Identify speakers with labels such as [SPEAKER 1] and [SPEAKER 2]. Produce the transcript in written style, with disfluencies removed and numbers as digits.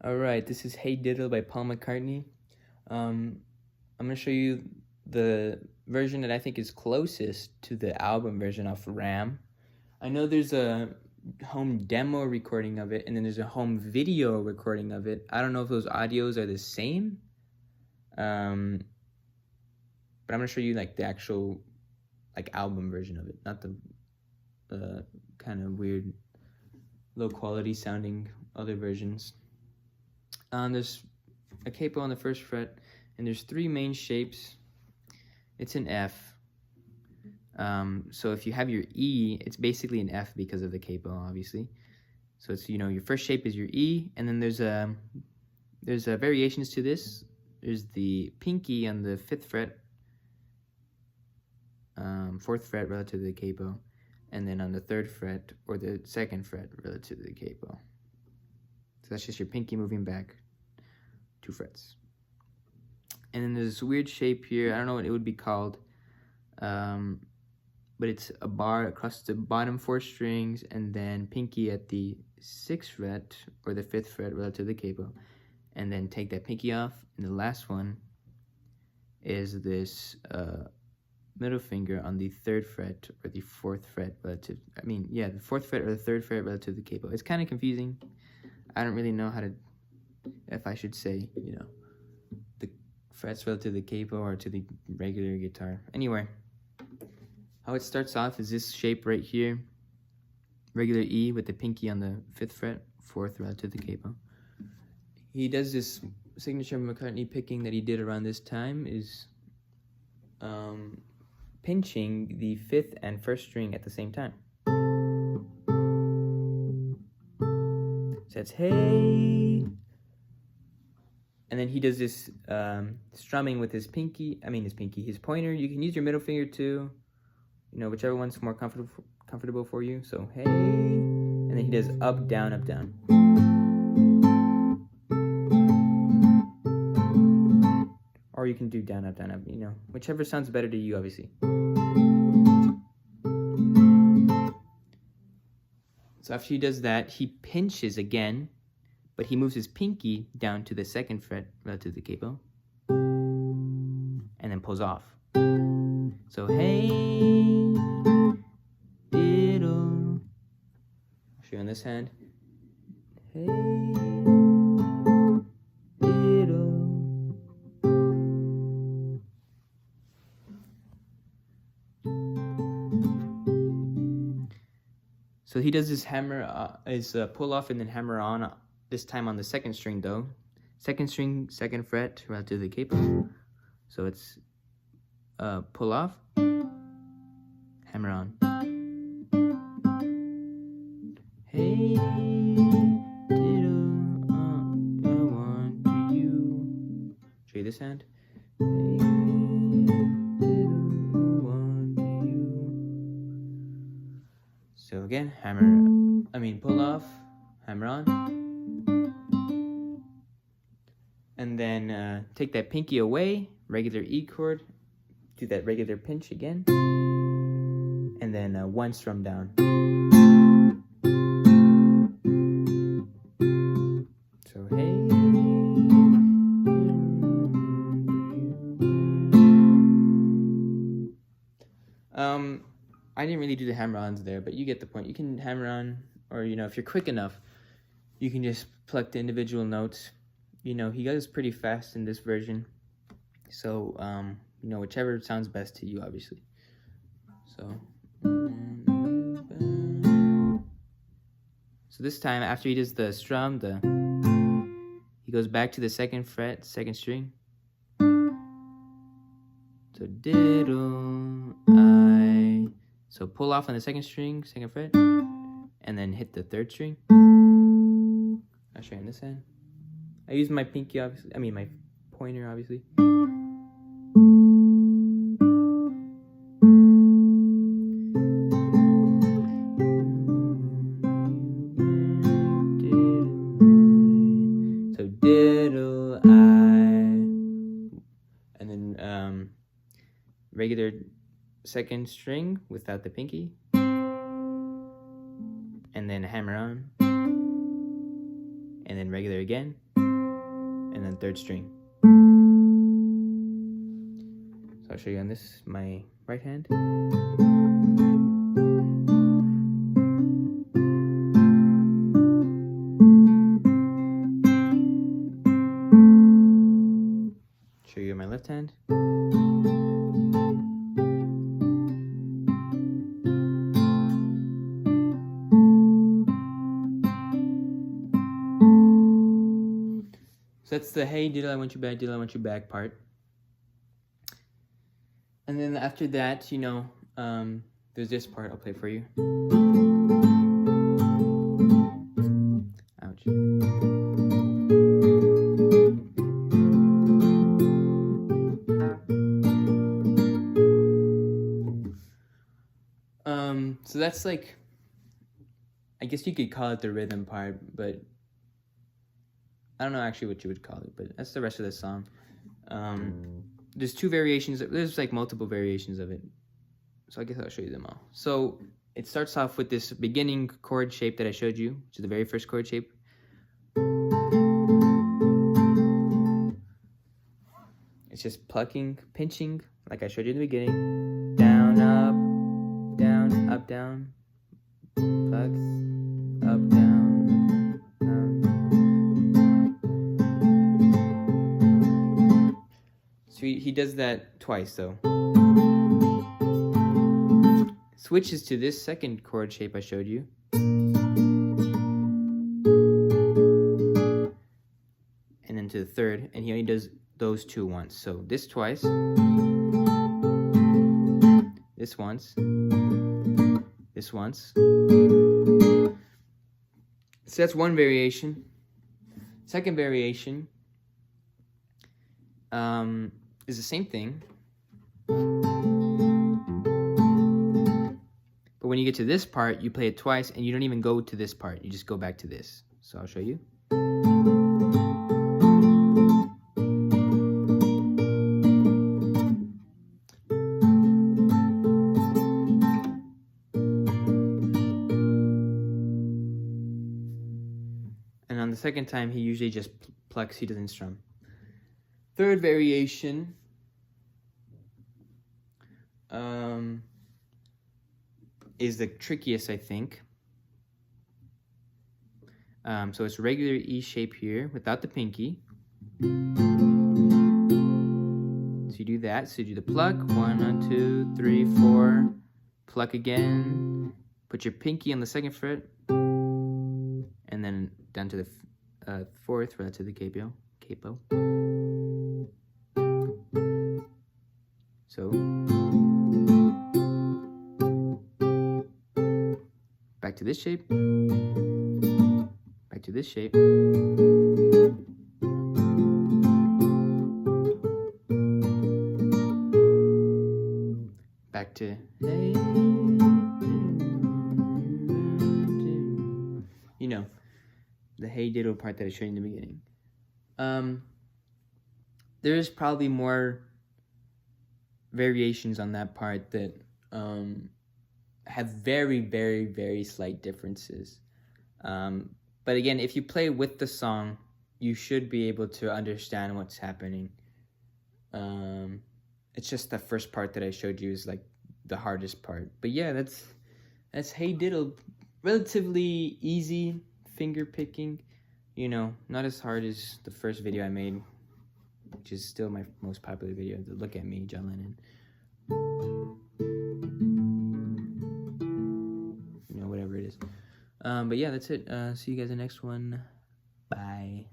[SPEAKER 1] Alright, this is Hey Diddle by Paul McCartney. I'm going to show you the version that I think is closest to the album version off RAM. I know there's a home demo recording of it, and then there's a home video recording of it. I don't know if those audios are the same, but I'm going to show you like the actual album version of it, not the kind of weird low quality sounding other versions. There's a capo on the first fret, and there's three main shapes. It's an F. So if you have your E, it's basically an F because of the capo, obviously. So it's, your first shape is your E, and then there's variations to this. There's the pinky on the 5th fret, 4th fret relative to the capo, and then on the 3rd fret or the 2nd fret relative to the capo. So that's just your pinky moving back 2 frets. And then there's this weird shape here. I don't know what it would be called, but it's a bar across the bottom 4 strings, and then pinky at the 6th fret or the 5th fret relative to the capo, and then take that pinky off. And the last one is this middle finger on the 3rd fret or the 4th fret relative. The 4th fret or the 3rd fret relative to the capo. It's kind of confusing. I don't really know if I should say, the frets relative to the capo or to the regular guitar. Anyway, how it starts off is this shape right here, regular E with the pinky on the 5th fret, 4th relative to the capo. He does this signature McCartney picking that he did around this time is pinching the 5th and 1st string at the same time. So it's hey, and then he does this strumming with his pointer. You can use your middle finger too, whichever one's more comfortable for you. So hey, and then he does up, down, up, down. Or you can do down, up, whichever sounds better to you, obviously. So after he does that, he pinches again, but he moves his pinky down to the 2nd fret relative to the capo, and then pulls off. So hey, diddle. I'll show you on this hand. Hey, diddle. So he does this pull off and then hammer on, this time on the 2nd string though. 2nd string, 2nd fret relative to the capo. So it's pull off, hammer on. Hey, diddle, I want to you. Show you this hand. Hey, diddle, want you. So again, pull off, hammer on. And then take that pinky away, regular E chord, do that regular pinch again, and then 1 strum down. So hey, I didn't really do the hammer-ons there, but you get the point. You can hammer on, or if you're quick enough, you can just pluck the individual notes. He goes pretty fast in this version, so whichever sounds best to you, obviously. So this time, after he does the strum, he goes back to the 2nd fret, 2nd string. So diddle, so pull off on the 2nd string, 2nd fret, and then hit the 3rd string. I'll show you on this hand. I use my pinky, obviously. My pointer, obviously. So diddle, and then regular 2nd string without the pinky, and then hammer on, and then regular again, and then third string. So I'll show you on this, my right hand. Show you my left hand. So that's the Hey Diddle, I Want You Back, Diddle, I Want You Back part. And then after that, you know, there's this part I'll play for you. Ouch. So that's like, I guess you could call it the rhythm part, but I don't know actually what you would call it, but that's the rest of the song. There's two variations, there's like multiple variations of it. So I guess I'll show you them all. So it starts off with this beginning chord shape that I showed you, which is the very first chord shape. It's just plucking, pinching, like I showed you in the beginning. Down, up, down, pluck, up, down, down. So he does that twice though. Switches to this second chord shape I showed you. And then to the third, and he only does those two once. So this twice, this once, this once. So that's one variation. Second variation is the same thing. But when you get to this part, you play it twice and you don't even go to this part. You just go back to this. So I'll show you. And on the second time, he usually just plucks, he doesn't strum. Third variation is the trickiest, I think. So it's regular E shape here without the pinky. So you do that. So you do the pluck, 1, 2, 3, 4. Pluck again. Put your pinky on the second fret, and then down to the fourth, right to the capo. So back to this shape, back to this shape, back to hey, you know, the Hey Diddle part that I showed you in the beginning. There is probably more variations on that part that have very, very, very slight differences. But again, if you play with the song, you should be able to understand what's happening. It's just the first part that I showed you is like the hardest part. But yeah, that's Hey Diddle. Relatively easy finger picking. You know, not as hard as the first video I made, which is still my most popular video, the Look at Me, John Lennon. You know, whatever it is. But yeah, that's it. See you guys in the next one. Bye.